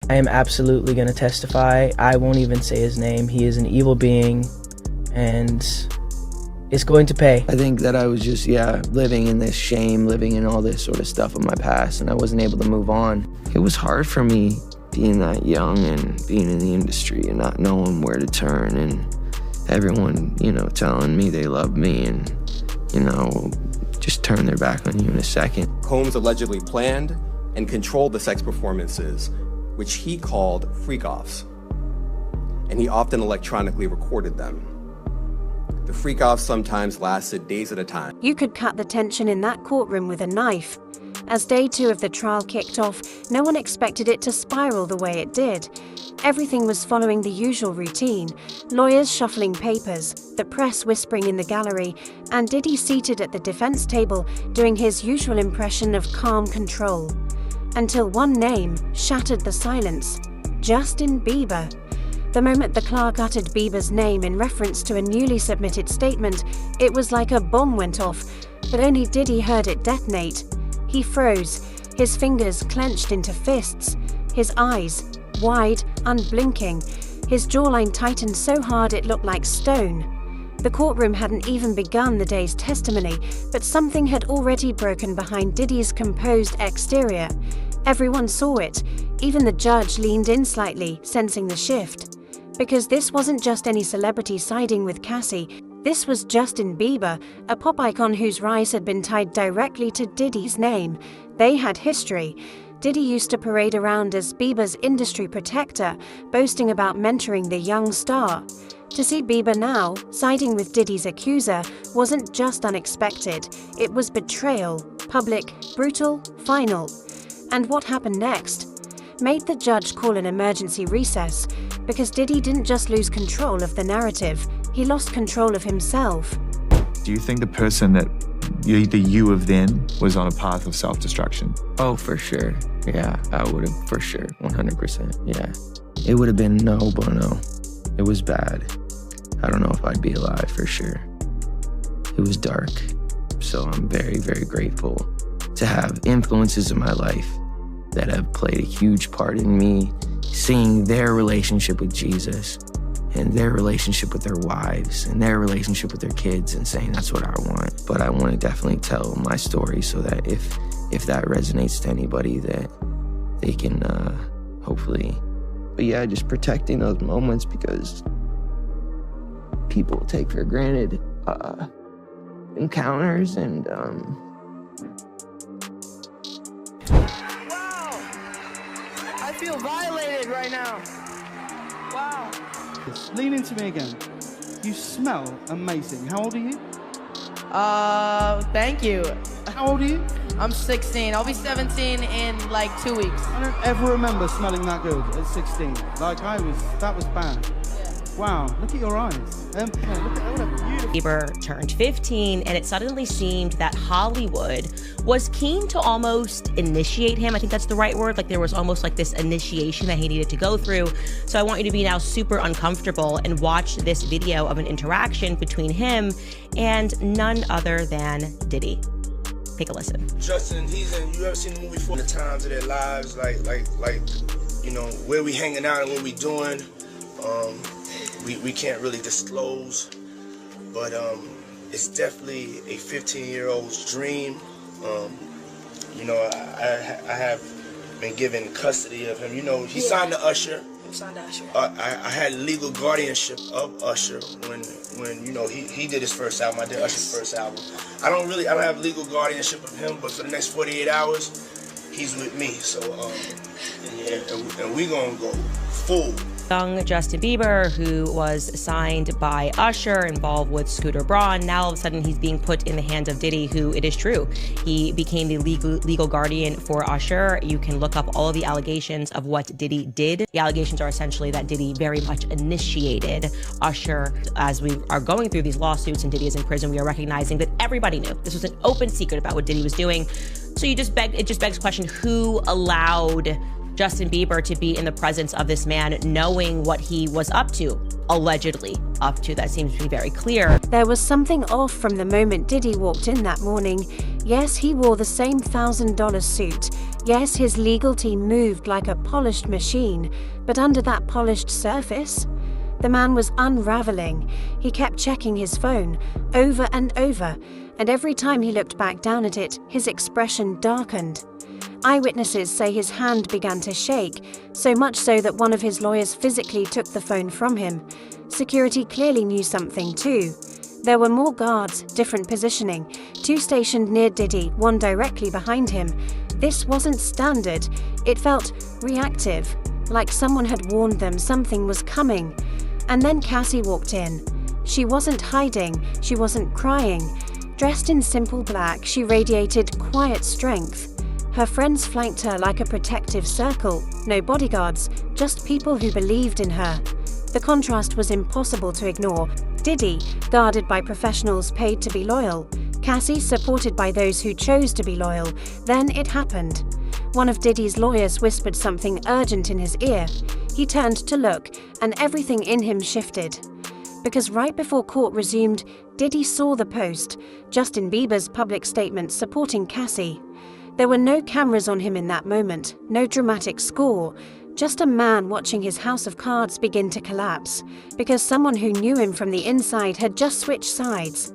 I am absolutely going to testify. I won't even say his name. He is an evil being, and it's going to pay. I think that I was just, living in this shame, living in all this sort of stuff of my past, and I wasn't able to move on. It was hard for me being that young and being in the industry and not knowing where to turn, and everyone, telling me they love me and, just turn their back on you in a second. Combs allegedly planned and controlled the sex performances, which he called freak-offs, and he often electronically recorded them. The freak-offs sometimes lasted days at a time. You could cut the tension in that courtroom with a knife. As day 2 of the trial kicked off, no one expected it to spiral the way it did. Everything was following the usual routine: lawyers shuffling papers, the press whispering in the gallery, and Diddy seated at the defense table doing his usual impression of calm control. Until one name shattered the silence: Justin Bieber. The moment the clerk uttered Bieber's name in reference to a newly submitted statement, it was like a bomb went off, but only Diddy heard it detonate. He froze, his fingers clenched into fists, his eyes, wide, unblinking, his jawline tightened so hard it looked like stone. The courtroom hadn't even begun the day's testimony, but something had already broken behind Diddy's composed exterior. Everyone saw it. Even the judge leaned in slightly, sensing the shift. Because this wasn't just any celebrity siding with Cassie. This was Justin Bieber, a pop icon whose rise had been tied directly to Diddy's name. They had history. Diddy used to parade around as Bieber's industry protector, boasting about mentoring the young star. To see Bieber now, siding with Diddy's accuser, wasn't just unexpected. It was betrayal, public, brutal, final. And what happened next made the judge call an emergency recess, because Diddy didn't just lose control of the narrative, he lost control of himself. Do you think the person that the you of then was on a path of self-destruction? Oh, for sure. Yeah, I would have, for sure, 100%. Yeah. It would have been no bueno. It was bad. I don't know if I'd be alive, for sure. It was dark. So I'm very, very grateful to have influences in my life that have played a huge part in me seeing their relationship with Jesus and their relationship with their wives and their relationship with their kids and saying that's what I want. But I want to definitely tell my story so that if that resonates to anybody, that they can hopefully. But yeah, just protecting those moments, because people take for granted encounters and I feel violated right now. Wow. Lean into me again. You smell amazing. How old are you? Thank you. How old are you? I'm 16. I'll be 17 in like 2 weeks. I don't ever remember smelling that good at 16. Like that was bad. Wow, look at your eyes. Look at what a beautiful... Bieber turned 15, and it suddenly seemed that Hollywood was keen to almost initiate him. I think that's the right word. Like there was almost like this initiation that he needed to go through. So I want you to be now super uncomfortable and watch this video of an interaction between him and none other than Diddy. Take a listen. Justin, you ever seen the movie For the Times of Their Lives? Like, where we hanging out and what we doing. We can't really disclose, but it's definitely a 15-year-old's dream. I have been given custody of him. He signed to Usher. I had legal guardianship of Usher when he did his first album. I did Usher's first album. I don't have legal guardianship of him, but for the next 48 hours, he's with me. So and we gonna go full. Young Justin Bieber, who was signed by Usher, involved with Scooter Braun. Now all of a sudden he's being put in the hands of Diddy, who, it is true, he became the legal guardian for Usher. You can look up all of the allegations of what Diddy did. The allegations are essentially that Diddy very much initiated Usher. As we are going through these lawsuits and Diddy is in prison, we are recognizing that everybody knew. This was an open secret about what Diddy was doing. So it just begs the question, who allowed Justin Bieber to be in the presence of this man, knowing what he was up to, allegedly up to? That seems to be very clear. There was something off from the moment Diddy walked in that morning. Yes, he wore the same $1,000 suit. Yes, his legal team moved like a polished machine, but under that polished surface, the man was unraveling. He kept checking his phone over and over, and every time he looked back down at it, his expression darkened. Eyewitnesses say his hand began to shake, so much so that one of his lawyers physically took the phone from him. Security clearly knew something too. There were more guards, different positioning, 2 stationed near Diddy, 1 directly behind him. This wasn't standard. It felt reactive, like someone had warned them something was coming. And then Cassie walked in. She wasn't hiding, she wasn't crying. Dressed in simple black, she radiated quiet strength. Her friends flanked her like a protective circle. No bodyguards, just people who believed in her. The contrast was impossible to ignore. Diddy, guarded by professionals paid to be loyal. Cassie, supported by those who chose to be loyal. Then it happened. One of Diddy's lawyers whispered something urgent in his ear. He turned to look, and everything in him shifted. Because right before court resumed, Diddy saw the post, Justin Bieber's public statement supporting Cassie. There were no cameras on him in that moment, no dramatic score, just a man watching his house of cards begin to collapse, because someone who knew him from the inside had just switched sides.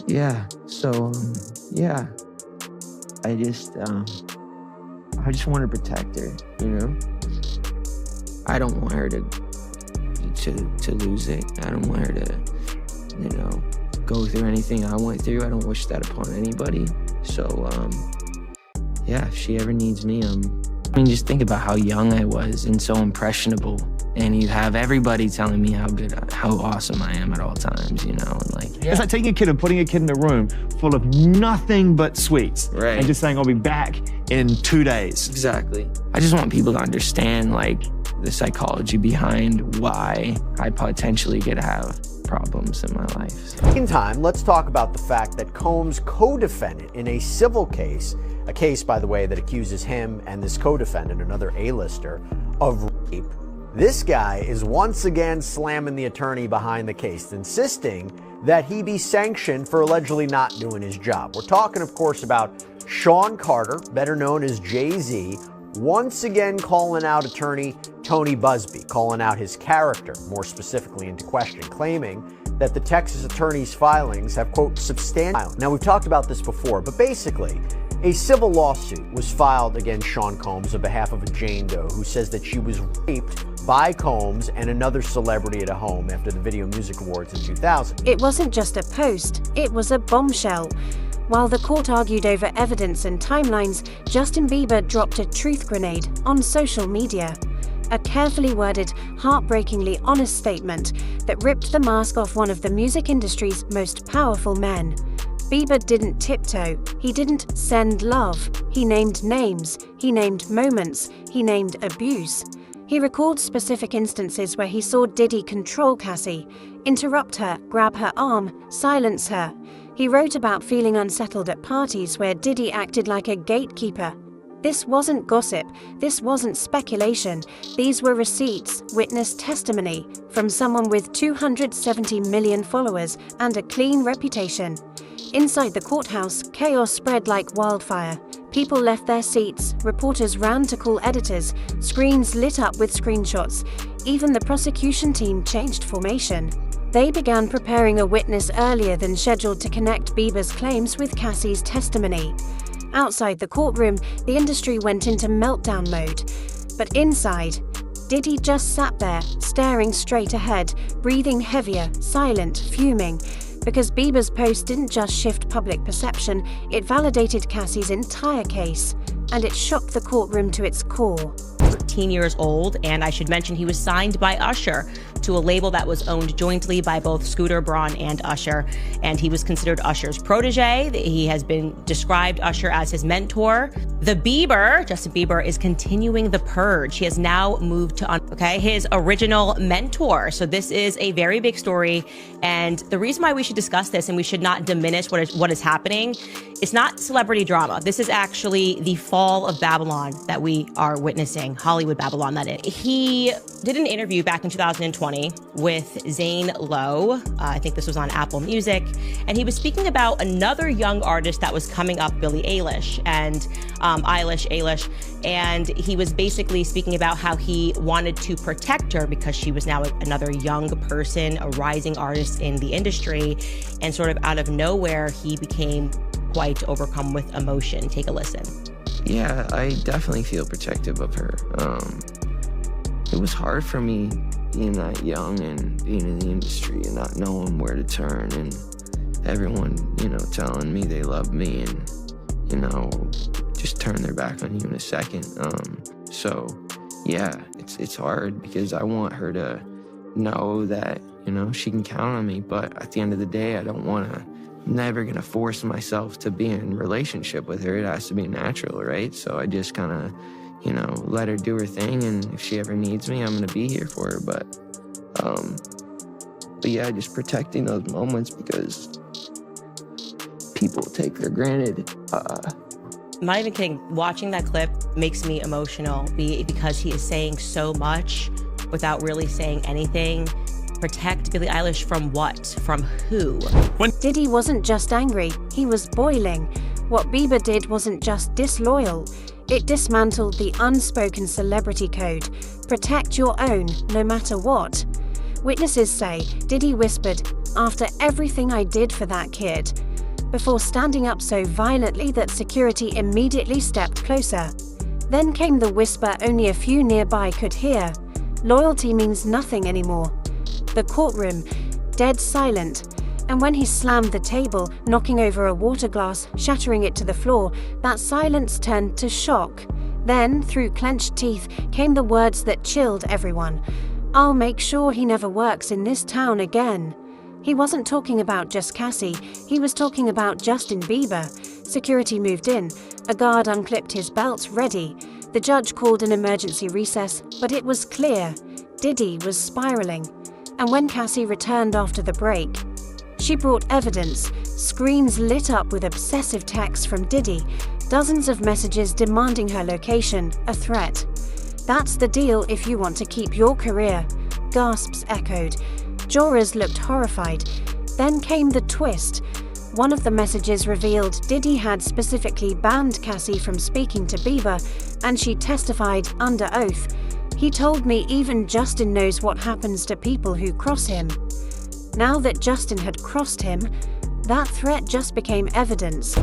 Yeah, so, I just want to protect her, you know? I don't want her to lose it. I don't want her to, you know, go through anything I went through. I don't wish that upon anybody. So, if she ever needs me, just think about how young I was and so impressionable. And you have everybody telling me how awesome I am at all times, you know? And like, It's like taking a kid and putting a kid in a room full of nothing but sweets. Right. And just saying, I'll be back in 2 days. Exactly. I just want people to understand, like, the psychology behind why I potentially could have problems in my life. In time, let's talk about the fact that Combs' co-defendant in a civil case, a case, by the way, that accuses him and this co-defendant, another A-lister, of rape. This guy is once again slamming the attorney behind the case, insisting that he be sanctioned for allegedly not doing his job. We're talking, of course, about Sean Carter, better known as Jay-Z, once again calling out attorney Tony Busby, calling out his character, more specifically into question, claiming that the Texas attorney's filings have, quote, substantial. Now, we've talked about this before, but basically, a civil lawsuit was filed against Sean Combs on behalf of a Jane Doe who says that she was raped by Combs and another celebrity at a home after the Video Music Awards in 2000. It wasn't just a post, it was a bombshell. While the court argued over evidence and timelines, Justin Bieber dropped a truth grenade on social media. A carefully worded, heartbreakingly honest statement that ripped the mask off one of the music industry's most powerful men. Bieber didn't tiptoe, he didn't send love, he named names, he named moments, he named abuse. He recalled specific instances where he saw Diddy control Cassie, interrupt her, grab her arm, silence her. He wrote about feeling unsettled at parties where Diddy acted like a gatekeeper. This wasn't gossip, this wasn't speculation. These were receipts, witness testimony from someone with 270 million followers and a clean reputation. Inside the courthouse, chaos spread like wildfire. People left their seats, reporters ran to call editors, screens lit up with screenshots. Even the prosecution team changed formation. They began preparing a witness earlier than scheduled to connect Bieber's claims with Cassie's testimony. Outside the courtroom, the industry went into meltdown mode. But inside, Diddy just sat there, staring straight ahead, breathing heavier, silent, fuming. Because Bieber's post didn't just shift public perception, it validated Cassie's entire case, and it shook the courtroom to its core. 13 years old, and I should mention he was signed by Usher to a label that was owned jointly by both Scooter Braun and Usher, and he was considered Usher's protege. He has been described Usher as his mentor. Justin Bieber is continuing the purge. He has now moved to his original mentor. So this is a very big story, and the reason why we should discuss this and we should not diminish what is happening, it's not celebrity drama. This is actually the fall of Babylon that we are witnessing, Hollywood Babylon, that is. He did an interview back in 2020 testimony with Zane Lowe. I think this was on Apple Music. And he was speaking about another young artist that was coming up, Billie Eilish. And Eilish. And he was basically speaking about how he wanted to protect her because she was now another young person, a rising artist in the industry. And sort of out of nowhere, he became quite overcome with emotion. Take a listen. Yeah, I definitely feel protective of her. It was hard for me being that young and being in the industry and not knowing where to turn, and everyone, telling me they love me and, just turn their back on you in a second. So yeah, it's hard because I want her to know that, she can count on me. But at the end of the day, never gonna force myself to be in a relationship with her. It has to be natural, right? So I just kind of, let her do her thing, and if she ever needs me, I'm gonna be here for her. But yeah, just protecting those moments because people take for granted. I'm not even kidding. Watching that clip makes me emotional because he is saying so much without really saying anything. Protect Billie Eilish from what? From who? Diddy wasn't just angry, he was boiling. What Bieber did wasn't just disloyal. It dismantled the unspoken celebrity code. Protect your own, no matter what. Witnesses say Diddy whispered, "After everything I did for that kid," before standing up so violently that security immediately stepped closer. Then came the whisper only a few nearby could hear. Loyalty means nothing anymore. The courtroom, dead silent. And when he slammed the table, knocking over a water glass, shattering it to the floor, that silence turned to shock. Then, through clenched teeth, came the words that chilled everyone. "I'll make sure he never works in this town again." He wasn't talking about just Cassie, he was talking about Justin Bieber. Security moved in. A guard unclipped his belt, ready. The judge called an emergency recess, but it was clear. Diddy was spiraling. And when Cassie returned after the break, she brought evidence, screens lit up with obsessive texts from Diddy, dozens of messages demanding her location, a threat. "That's the deal if you want to keep your career," gasps echoed. Jurors looked horrified. Then came the twist. One of the messages revealed Diddy had specifically banned Cassie from speaking to Bieber, and she testified under oath. "He told me even Justin knows what happens to people who cross him." Now that Justin had crossed him, that threat just became evidence.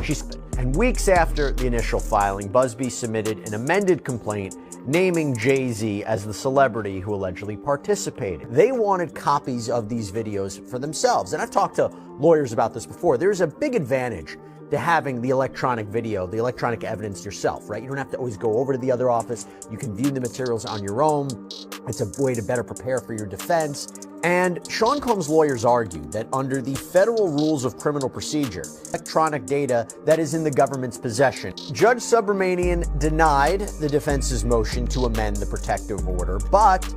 And weeks after the initial filing, Busby submitted an amended complaint naming Jay-Z as the celebrity who allegedly participated. They wanted copies of these videos for themselves. And I've talked to lawyers about this before. There's a big advantage to having the electronic video, the electronic evidence yourself, right? You don't have to always go over to the other office. You can view the materials on your own. It's a way to better prepare for your defense. And Sean Combs' lawyers argued that under the federal rules of criminal procedure, electronic data that is in the government's possession. Judge Subramanian denied the defense's motion to amend the protective order, but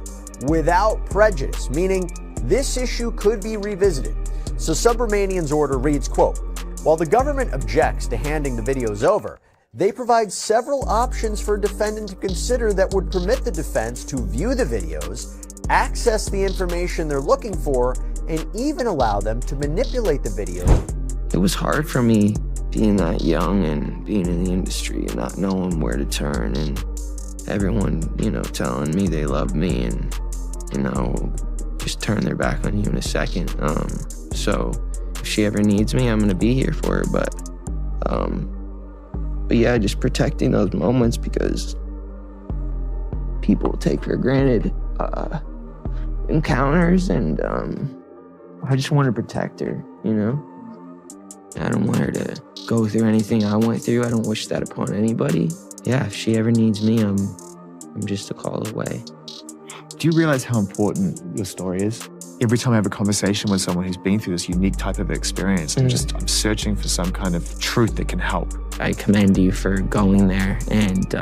without prejudice, meaning this issue could be revisited. So Subramanian's order reads, quote, "While the government objects to handing the videos over, they provide several options for a defendant to consider that would permit the defense to view the videos, access the information they're looking for, and even allow them to manipulate the video." It was hard for me being that young and being in the industry and not knowing where to turn, and everyone, telling me they love me and, just turn their back on you in a second. So if she ever needs me, I'm gonna be here for her. But yeah, just protecting those moments because people take for granted encounters, and I just want to protect her, I don't want her to go through anything I went through. I don't wish that upon anybody. Yeah, if she ever needs me, I'm just a call away. Do you realize how important your story is? Every time I have a conversation with someone who's been through this unique type of experience, I'm searching for some kind of truth that can help. I commend you for going there and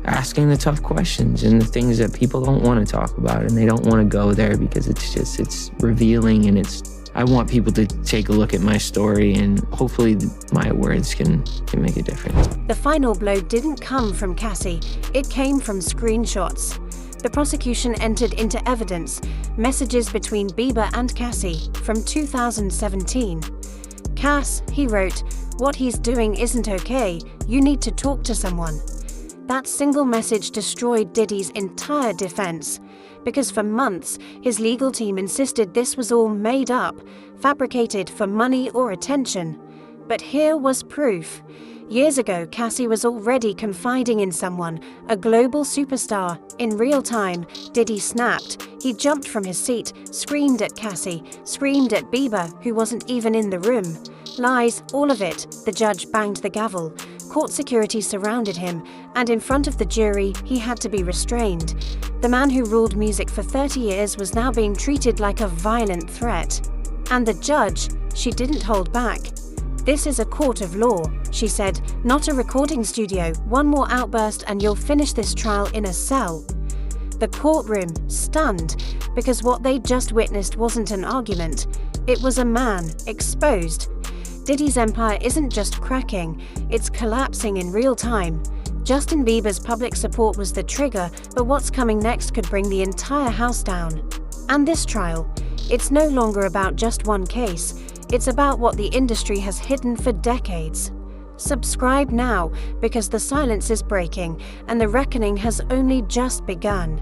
asking the tough questions and the things that people don't want to talk about, and they don't want to go there because it's revealing, and I want people to take a look at my story, and hopefully my words can make a difference. The final blow didn't come from Cassie, it came from screenshots. The prosecution entered into evidence messages between Bieber and Cassie from 2017. "Cass," he wrote, "what he's doing isn't okay. You need to talk to someone." That single message destroyed Diddy's entire defense, because for months his legal team insisted this was all made up, fabricated for money or attention. But here was proof. Years ago, Cassie was already confiding in someone, a global superstar. In real time, Diddy snapped. He jumped from his seat, screamed at Cassie, screamed at Bieber, who wasn't even in the room. Lies, all of it. The judge banged the gavel. Court security surrounded him, and in front of the jury, he had to be restrained. The man who ruled music for 30 years was now being treated like a violent threat. And the judge, she didn't hold back. "This is a court of law," she said, "not a recording studio. One more outburst and you'll finish this trial in a cell." The courtroom, stunned, because what they just witnessed wasn't an argument. It was a man, exposed. Diddy's empire isn't just cracking, it's collapsing in real time. Justin Bieber's public support was the trigger, but what's coming next could bring the entire house down. And this trial, it's no longer about just one case. It's about what the industry has hidden for decades. Subscribe now, because the silence is breaking and the reckoning has only just begun.